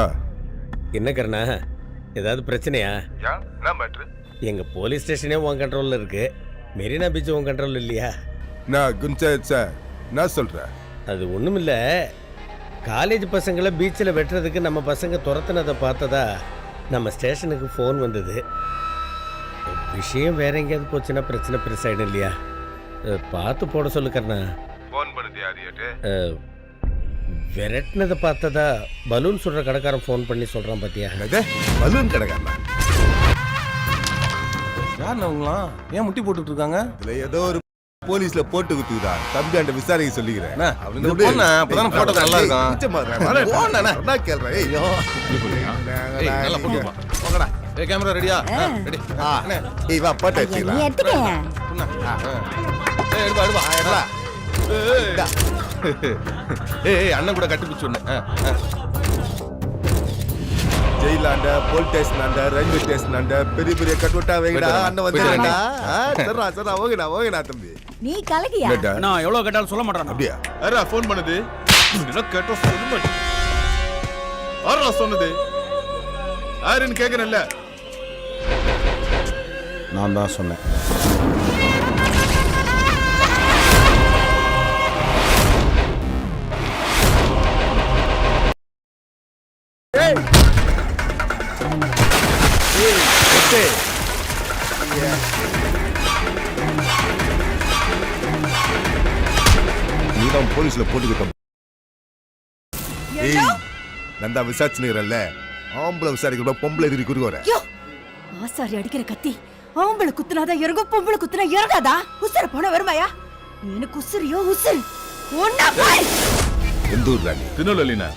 சொல்றா. என்ன கருணா, ஏதாவது பிரச்சனையா? என்ன மேட்ரு? எங்க போலீஸ் ஸ்டேஷனே உன் கண்ட்ரோல்ல இருக்கு, மெரினா பீச் உன் கண்ட்ரோல் இல்லையா? நான் குஞ்சத் சார், நான் சொல்றேன். அது ஒண்ணுமில்ல, காலேஜ் பசங்களை பீச்சில் வெட்டுறதுக்கு நம்ம பசங்க துரத்துனதை பார்த்ததா நம்ம ஸ்டேஷனுக்கு ஃபோன் வந்தது. விஷயம் வேற எங்கேயாவது போச்சுன்னா பிரச்சனை பெருசாயிடும் இல்லையா? பார்த்து போட சொல்லு கருணா. ஃபோன் பண்ணுது யாரியாட்டு? விரட்டினதை பார்த்ததா பலூன் சுடுற கடைக்காரன் ஃபோன் பண்ணி சொல்கிறான் பார்த்தியா? பலூன் கடைக்காரனா? யாருன்னு அவங்களாம் ஏன் முட்டி போட்டுட்டு இருக்காங்க? இதுல ஏதோ ஒரு போலீஸ்ல போட்டு குத்துக்குதா தம்பி அந்த விசாரிக்க சொல்லிக்கிறேன். போட்டோ நல்லா இருக்கும். கேமரா ரெடியா? அண்ணன் கூட கட்டுப்பிச்சு ஜெயிலாண்ட, போலீஸ் ஸ்டேஷன், ரயில்வே ஸ்டேஷன், பெரிய பெரிய கட்டுவிட்டா வைங்கடா. அண்ணன் வந்துடா. சரா ஓகேடா தம்பி. நீ கலகியா? நான் எவ்வளவு கேட்டாலும் சொல்ல மாட்டேன். அப்படியா? யாரா ஃபோன் பண்ணுது? என்ன கேட்டா சொல்ல மாட்டேன். யாரா சொன்னது? யாருன்னு கேக்குறேன்ல. நான் தான் சொன்னேன். நீதான் போலீஸ்ல போட்டுக்கிட்ட. நந்தா விசாரிச்சுக்கிறல்ல, ஆம்பளை விசாரிக்கிற பொம்பளை எதிரி குறுவர. ஆசாரி அடிக்கிற கத்தி ஆம்பளை குத்துனாதா இறங்கும், பொம்பளை குத்துனா இறங்காதா? உசுர போன வருமாயா? எனக்கு உசுரியா உசுரு ஒன்னா பாய். எந்த ஊர்ல நீ? திருநெல்வேலினா.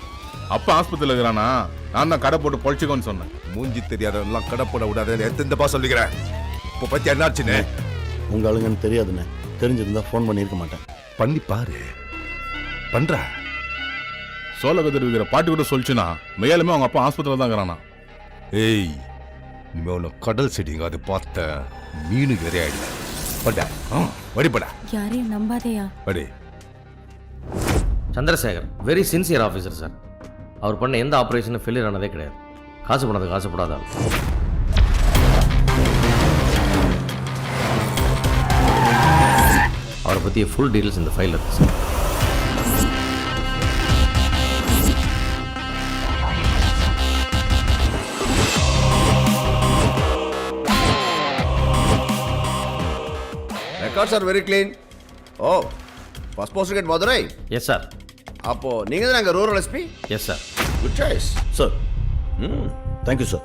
அப்பா ஆஸ்பத்திரியில இருக்கிறானா? நான் தான் கடை போட்டு பொழிச்சுக்கோன்னு சொன்னேன். மூஞ்சி தெரியாதவெல்லாம் கடை போட விடாத எத்தப்பா சொல்லிக்கிறேன். இப்போ பத்தி என்னாச்சுன்னு உங்க ஆளுங்கன்னு தெரியாதுண்ணே. தெரிஞ்சிருந்தா ஃபோன் பண்ணியிருக்க மாட்டேன். பண்ணி பாரு. பண்றா. சோழகதிர் இருக்கிற பாட்டு கூட சொல்லிச்சுன்னா மேலுமே அவங்க அப்பா ஆஸ்பத்திரியில தான் இருக்கிறானா. ஏய், இனிமே கடல் செடிங்க அது பார்த்த மீனுக்கு இறையாயிடல. பட்டா வடிப்படா. யாரையும் நம்பாதேயா. வடி. Chandrasekhar very sincere officer sir. அவர் பண்ண எந்த ஆப்ரேஷனும் ஃபெயிலியர் ஆனதே கிடையாது. காசு பண்ணது காசுப்படாத. அவரை பற்றிய ஃபுல் டீட்டெயில்ஸ் இந்த ஃபைலில் இருக்கு sir. Records are very clean. Oh, first post get Madurai. Yes sir. அப்போ நீங்க தான் அங்க rural SP? Yes sir. Good choice sir. Thank you sir.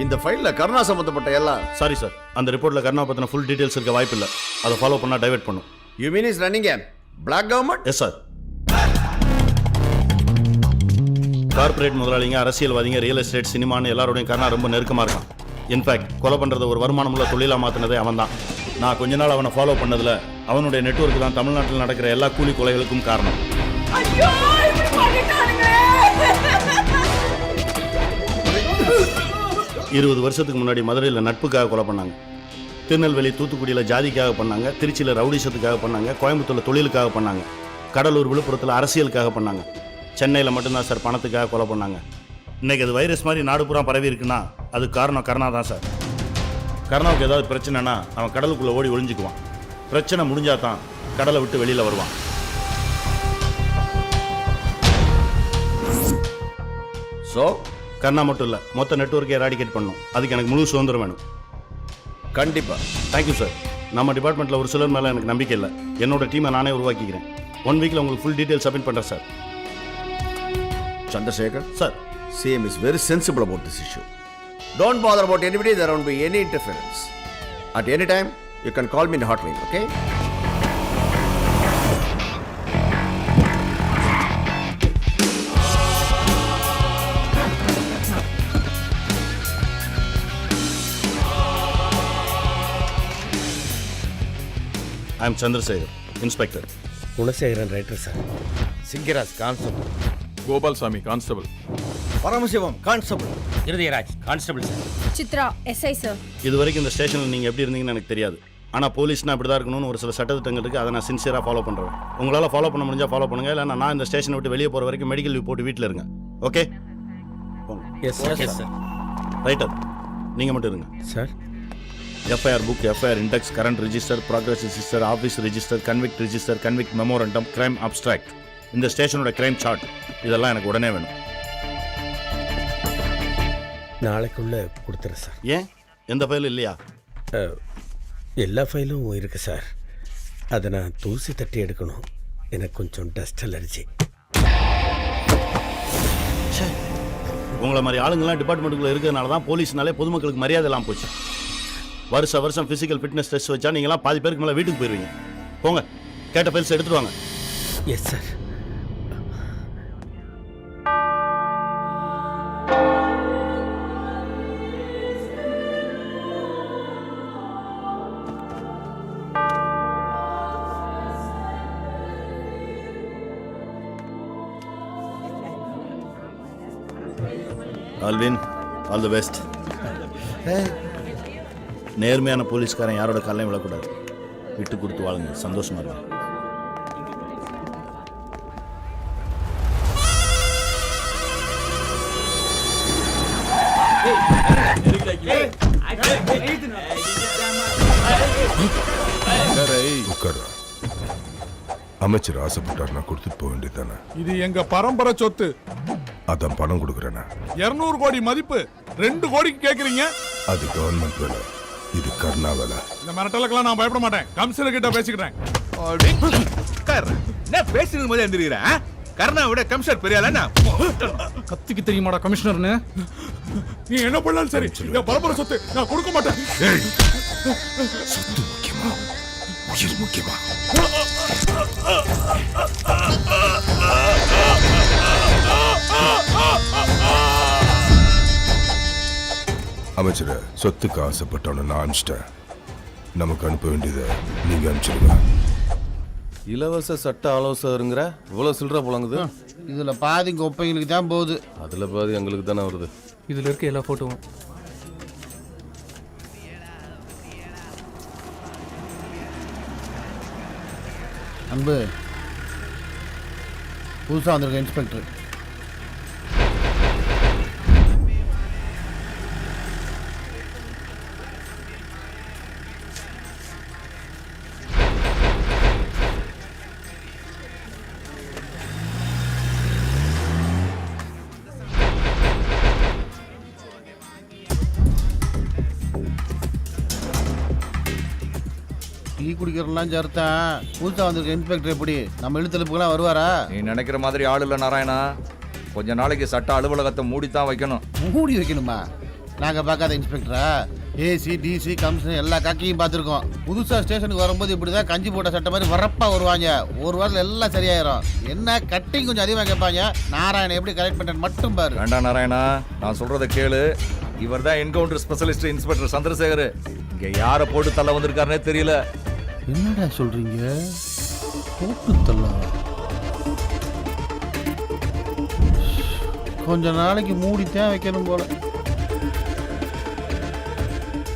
இந்த ஃபைல்ல கருணா சம்பந்தப்பட்ட எல்லாம். சாரி சார், அந்த ரிப்போர்ட்ல கருணா பத்தின ஃபுல் டீடைல்ஸ் இருக்க வாய்ப்பு இல்லை. அதை ஃபாலோ பண்ணா டைவர்ட் பண்ணும். You mean is running a black government? Yes sir. Corporate முதலாளிங்க, அரசியல்வாதிங்க, ரியல் எஸ்டேட், சினிமான்னு எல்லாரோடையும் கருணா ரொம்ப நெருக்கமாக இருக்கான். இன்ஃபேக்ட் கொலை பண்ணுறத ஒரு வருமானமுள்ள தொழிலாக மாற்றினதே அவன் தான். நான் கொஞ்ச நாள் அவனை ஃபாலோ பண்ணதில் அவனுடைய நெட்வொர்க் தான் தமிழ்நாட்டில் நடக்கிற எல்லா கூலி கொலைகளுக்கும் காரணம். 20 வருஷத்துக்கு முன்னாடி மதுரையில் நட்புக்காக கொலை பண்ணாங்க. திருநெல்வேலி, தூத்துக்குடியில் ஜாதிக்காக பண்ணாங்க. திருச்சியில் ரவுடிசத்துக்காக பண்ணாங்க. கோயம்புத்தூரில் தொழிலுக்காக பண்ணாங்க. கடலூர், விழுப்புரத்தில் அரசியலுக்காக பண்ணாங்க. சென்னையில் மட்டும்தான் சார் பணத்துக்காக கொலை பண்ணாங்க. இன்றைக்கி அது வைரஸ் மாதிரி நாடு பூரா பரவி இருக்குன்னா அது காரணம் கருணா தான் சார். கருணாவுக்கு ஏதாவது பிரச்சனைனா அவன் கடலுக்குள்ளே ஓடி ஒளிஞ்சிக்குவான். பிரச்சனை முடிஞ்சா தான் கடலை விட்டு வெளியில் வருவான். ஸோ கருணா மட்டும் இல்லை, மொத்த நெட்வொர்க்கை எராடிகேட் பண்ணணும். அதுக்கு எனக்கு முழு சுதந்திரம் வேணும். கண்டிப்பா. Thank you sir. நம்ம டிபார்ட்மெண்ட்டில் ஒரு சிலர் மேலே எனக்கு நம்பிக்கை இல்லை. என்னோட டீமை நானே உருவாக்கிக்கிறேன். 1 வீக்கில் உங்களுக்கு ஃபுல் டீட்டெயில் சப்மிட் பண்ணுறேன் sir. Chandrasekhar sir, CM is very sensible about this issue. Don't bother about anybody. There won't be any interference. At any time, you can call me in the hotline, okay? I am Chandrasekhar, Inspector. Gunasekaran writer sir. Singaraj constable. Gopalsamy constable. Paramasivam constable. Irudayaraj constable sir. Chitra SI sir. இது வரைக்கும் இந்த ஸ்டேஷனில் நீங்கள் எப்படி இருந்தீங்கன்னு எனக்கு தெரியாது. ஆனால் போலீஸ்னா அப்படி தான் இருக்கணும்னு ஒரு சில சட்டத்திட்டங்கள் இருக்குது. அதை நான் சின்சியராக ஃபாலோ பண்ணுறேன். உங்களால் ஃபாலோ பண்ண முடிஞ்சால் ஃபாலோ பண்ணுங்கள். இல்லை நான் இந்த ஸ்டேஷனை விட்டு வெளியே போகிற வரைக்கும் மெடிக்கல் லீவ் போட்டு வீட்டில் இருங்க. Okay yes sir. ரைட்டர் நீங்கள் மட்டும் இருங்க. Sir FIR book, FIR index, current register, progress register, office register, convict register, convict memorandum, crime abstract, இந்த ஸ்டேஷனோட கிரைம் சார்ட், இதெல்லாம் எனக்கு உடனே வேணும். நாளைக்குள்ளே கொடுத்துறேன் சார். ஏன் எந்த ஃபைலும் இல்லையா? எல்லா ஃபைலும் இருக்கு சார். அதை நான் தூசி தட்டி எடுக்கணும். எனக்கு கொஞ்சம் டஸ்ட் அலர்ஜி. உங்களை மாதிரி ஆளுங்கள்லாம் டிபார்ட்மெண்ட்டுக்குள்ளே இருக்கிறதுனால தான் போலீஸ்னாலே பொதுமக்களுக்கு மரியாதை எல்லாம் போச்சு. வருஷம் ஃபிசிக்கல் ஃபிட்னஸ் டெஸ்ட் வச்சா நீங்களாம் பாதி பேருக்கு மேலே வீட்டுக்கு போயிடுவீங்க. போங்க, கேட்ட ஃபைல்ஸ் எடுத்துட்டு வாங்க. Yes sir. Alvin, all the best. நேர்மையான போலீஸ்காரன் யாரோட காலையும் விழக்கூடாது. விட்டு கொடுத்து வாழுங்க, சந்தோஷமா இருங்க. உட்கார்றா. அமைச்சர் ஆசைப்பட்டார், நான் கொடுத்துட்டு போக வேண்டியதானே. இது எங்க பரம்பரை சொத்து. அதான் பணம் கொடுக்குறேண்ணா. 200 கோடி மதிப்பு 2 கோடிக்கு கேக்குறீங்க. அது கவர்மெண்ட் வேலை, இது கர்ணா வேலை. இந்த மிரட்டலுக்கெல்லாம் நான் பயப்பட மாட்டேன். கமிஷனர் கிட்ட பேசிக்கிறேன். என்ன பேசுறது போது எந்திரிக்கிறேன். கர்ணா விட கமிஷனர் பெரிய ஆளா? கத்திக்கு தெரியுமாடா கமிஷனர்னு? நீ என்ன பண்ணாலும் சரி, என் பரம்பரை சொத்து நான் கொடுக்க மாட்டேன். சொத்து முக்கியமா, உயிர் முக்கியமா? அமைச்சர, சொத்துக்கு ஆசைப்பட்டவன நான் அனுப்பிச்சிட்டேன். நமக்கு அனுப்ப வேண்டியதை நீங்க அனுப்பிச்சிருங்க. இலவச சட்ட ஆலோசகருங்கிற இவ்வளவு சில்லற புழங்குது. இதுல பாதி கொப்பைங்களுக்கு தான் போகுது. அதுல பாதி எங்களுக்கு தானே வருது. இதுல இருக்க எல்லா போட்டோவும் அன்பு, புதுசா வந்திருக்க இன்ஸ்பெக்டர். டீ குடிக்கிறலாம் சேர்த்தான். புதுசா வந்திருக்க இன்ஸ்பெக்டர் எப்படி நம்ம இழுத்தெழுப்புக்கெல்லாம் வருவாரா? நீ நினைக்கிற மாதிரி ஆள் இல்ல நாராயணா. கொஞ்ச நாளைக்கு சட்ட அலுவலகத்தை மூடித்தான் வைக்கணும். மூடி வைக்கணுமா? நாங்க பார்க்காத இன்ஸ்பெக்டரா? ஏசி, டிசி, கமிஷனர் எல்லா காக்கையும் பார்த்துருக்கோம். புதுசா ஸ்டேஷனுக்கு வரும்போது இப்படிதான் கஞ்சி போட்ட சட்டை மாதிரி வரப்பா வருவாங்க. ஒரு வாரத்தில் எல்லாம் சரியாயிரும். என்ன கட்டிங் கொஞ்சம் அதிகமாக கேட்பாங்க. நாராயணன் எப்படி கரெக்ட் பண்ணுறேன்னு மட்டும் பாரு. வேண்டாம் நாராயணா, நான் சொல்றதை கேளு. இவர் தான் என்கவுண்டர் ஸ்பெஷலிஸ்ட் இன்ஸ்பெக்டர் சந்திரசேகர். இங்க யாரை போட்டு தள்ள வந்திருக்காருன்னே தெரியல. என்னடா சொல்றீங்க? போட்டு தள்ள கொஞ்ச நாளைக்கு மூடித்தான் வைக்கணும் போல.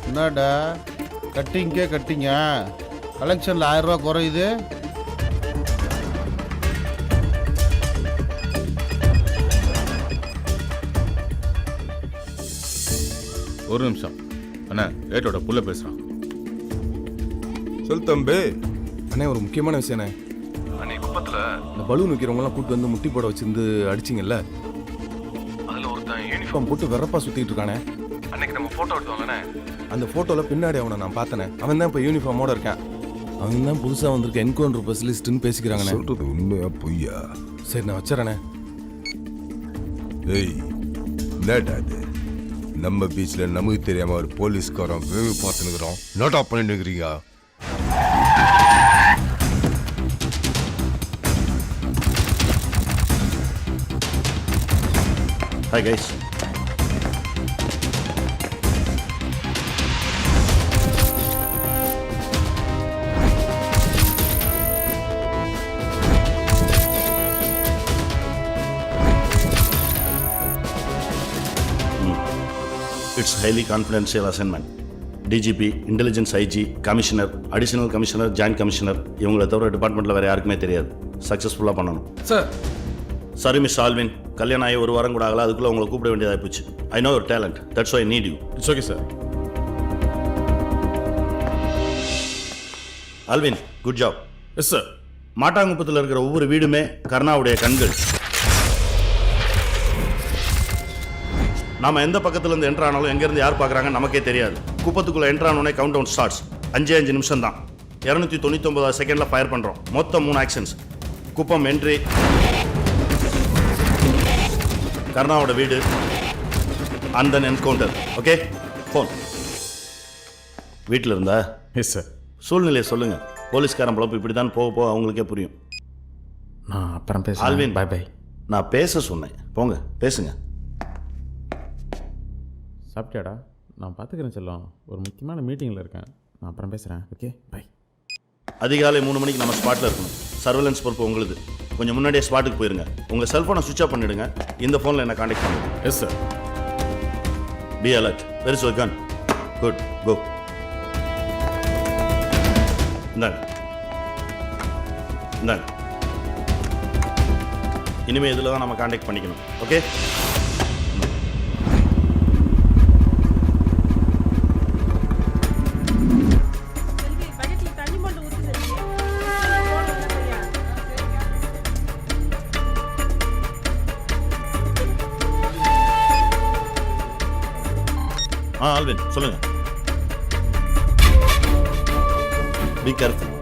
என்னடா கட்டிங்கே கட்டிங்க? கலெக்ஷன்ல 1000 ரூபா குறையுது. ஒரு நிமிஷம் அண்ணா, ஏட்டோட புள்ள பேசுறான். சொல் தம்பி. அண்ணே, ஒரு முக்கியமான விஷயண்ணே. அன்னைக்கு குப்பத்துல இந்த பலூன் விற்கிறவங்கலாம் கூட்டு வந்து முட்டி போட வச்சிருந்து அடிச்சிங்கல்ல, அதுல ஒருத்தன் யூனிஃபார்ம் போட்டு வெறப்பா சுத்திட்டு இருக்கானே. அன்னைக்கு நம்ம போட்டோ எடுத்தோம்லண்ணே, அந்த போட்டோல பின்னாடி அவனை நான் பார்த்தனே. அவன் தான் இப்போ யூனிஃபார்மோட இருக்கான். அவன் தான் புதுசா வந்திருக்க என்கவுண்டர் ஸ்பெஷலிஸ்ட்னு பேசிக்கிறாங்கண்ணே. சொல்றது உண்மையா பொய்யா? சரி, நான் வச்சுறேண்ணே. ஏய், என்னடா இது? நம்ம பீச்ல நமக்கு தெரியாம ஒரு போலீஸ்காரன் வேவு பார்த்துனுக்குறோம். நோட்டா பண்ணிட்டு இருக்கிறீங்க. Hi guys. It's highly confidential assignment. DGP, intelligence IG, commissioner, additional commissioner, joint commissioner இவங்களை தவிர டிபார்ட்மெண்ட்டில் வேறு யாருக்குமே தெரியாது. சக்ஸஸ்ஃபுல்லாக பண்ணணும். சார் சாரி மிஸ் ஆல்வின், கல்யாணம் ஆகி ஒரு வாரம் கூட ஆகல, அதுக்குள்ளே உங்களை கூப்பிட வேண்டியதாக போச்சு. I know your talent, that's why I need you. It's okay sir. Alvin, good job. Yes sir. மாட்டாங்குப்பத்தில் இருக்கிற ஒவ்வொரு வீடுமே கருணாவுடைய கண்கள். நாம எந்த பக்கத்துல இருந்து என்ட்ரு ஆனாலும் எங்கேருந்து யார் பார்க்குறாங்க நமக்கே தெரியாது. குப்பத்துக்குள்ளே என்ட்ரு ஆனோடனே கவுண்ட் டவுன் ஸ்டார்ட்ஸ். 5 நிமிஷம் தான். 299 செகண்டில் ஃபயர் பண்ணுறோம். மொத்தம் 3 ஆக்ஷன்ஸ். குப்பம் என்ட்ரி, கருணாவோட வீடு, and then encounter. Okay, phone வீட்டில் இருந்தா? Yes sir. சூழ்நிலையை சொல்லுங்க. போலீஸ்காரன் பழப்பு இப்படி தான் போக போக அவங்களுக்கே புரியும். நான் அப்புறம் பேசுகிறேன். Alvin, bye bye. நான் பேச சொன்னேன், போங்க பேசுங்க. சாப்பிட்டியாடா? நான் பார்த்துக்கிறேன் செல்லம், ஒரு முக்கியமான மீட்டிங்கில் இருக்கேன். நான் அப்புறம் பேசுகிறேன். Okay, bye. அதிகாலை 3 மணிக்கு நம்ம ஸ்பாட்டில் இருக்கணும். சர்வேலன்ஸ் பொறுப்பு உங்களுக்கு. கொஞ்சம் முன்னாடியே ஸ்பாட்டுக்கு போயிருங்க. உங்கள் செல்ஃபோனை சுவிட்ச் ஆஃப் பண்ணிவிடுங்க. இந்த ஃபோனில் என்ன காண்டாக்ட் பண்ணுங்க. Yes sir. Be alert. Where is your gun? Good, go. இந்தாங்க இந்தாங்க. இனிமேல் இதில் தான் நம்ம காண்டாக்ட் பண்ணிக்கணும். ஓகே. ஆல்வின், சொல்லுங்க. Be careful.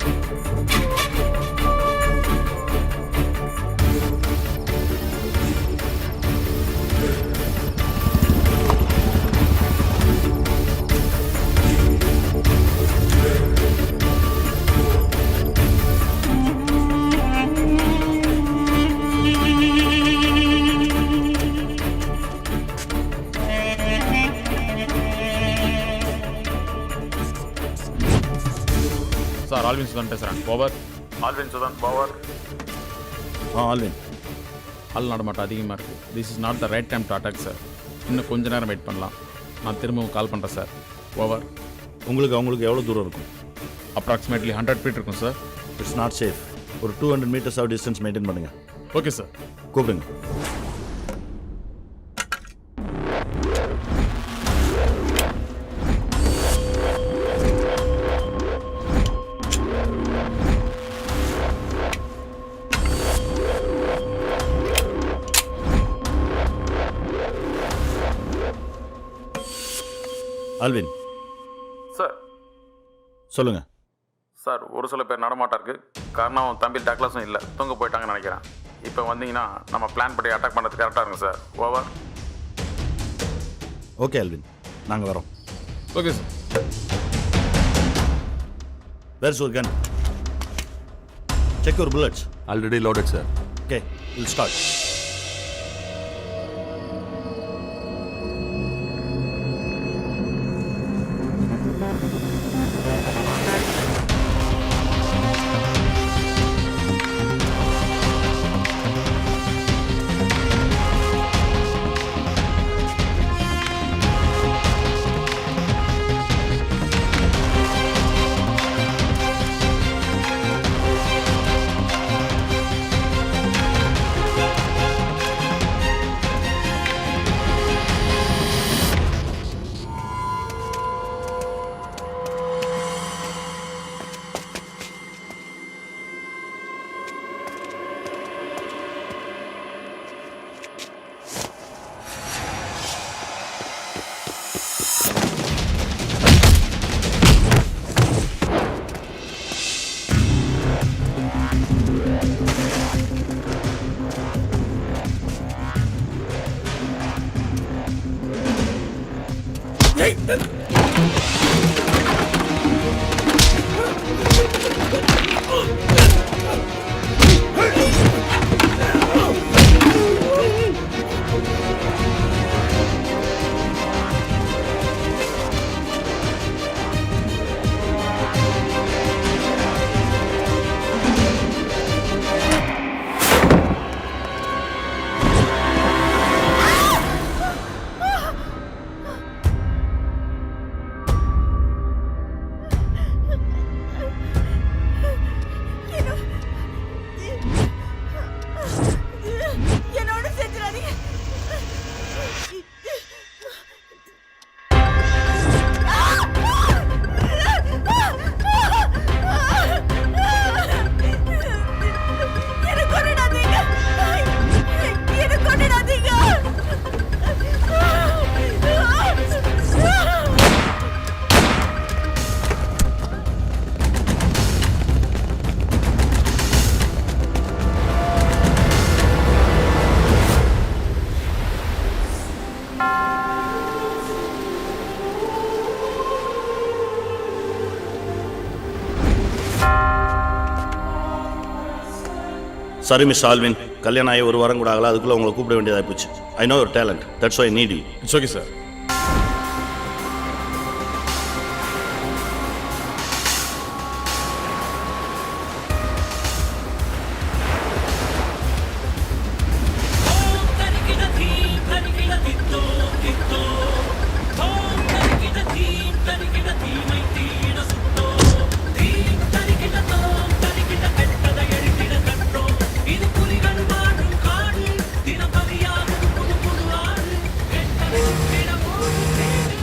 Sir, Alvin Sudhan பேசுகிறேன். ஓவர். ஆல்வின் சுதான், ஓவர். ஆல்வின், ஆள் நடமாட்டம் அதிகமாக இருக்குது. This is not the right time to attack sir. இன்னும் கொஞ்ச நேரம் வெயிட் பண்ணலாம். நான் திரும்பவும் கால் பண்ணுறேன் சார். ஓவர். அவங்களுக்கு எவ்வளோ தூரம் இருக்கும்? அப்ராக்சிமேட்லி 100 ஃபீட் இருக்கும் சார். It's not safe. ஒரு 200 மீட்டர்ஸ் ஆஃப் டிஸ்டன்ஸ் மெயின்டைன் பண்ணுங்க. Okay sir. கூப்பிடுங்க. ஆல்வின் சார். சொல்லுங்க. சார், ஒரு சில பேர் நடமாட்டம் இருக்குது. காரணம் தம்பி டக்ளஸும் இல்லை, தூங்க போயிட்டாங்கன்னு நினைக்கிறேன். இப்போ வந்தீங்கன்னா நம்ம பிளான் படி அட்டாக் பண்ணுறது கரெக்டாக இருக்கும் சார். ஓவர். ஓகே ஆல்வின், நாங்கள் வரோம். Okay sir. Where's your gun? Check your bullets. Already loaded sir. Okay, will start. Sorry miss Alvin, கல்யாணம் ஆகி ஒரு வாரம் கூட ஆகல, அதுக்குள்ளே உங்களை கூப்பிட வேண்டியதாக போச்சு. I know your talent, that's why need you. It's okay sir.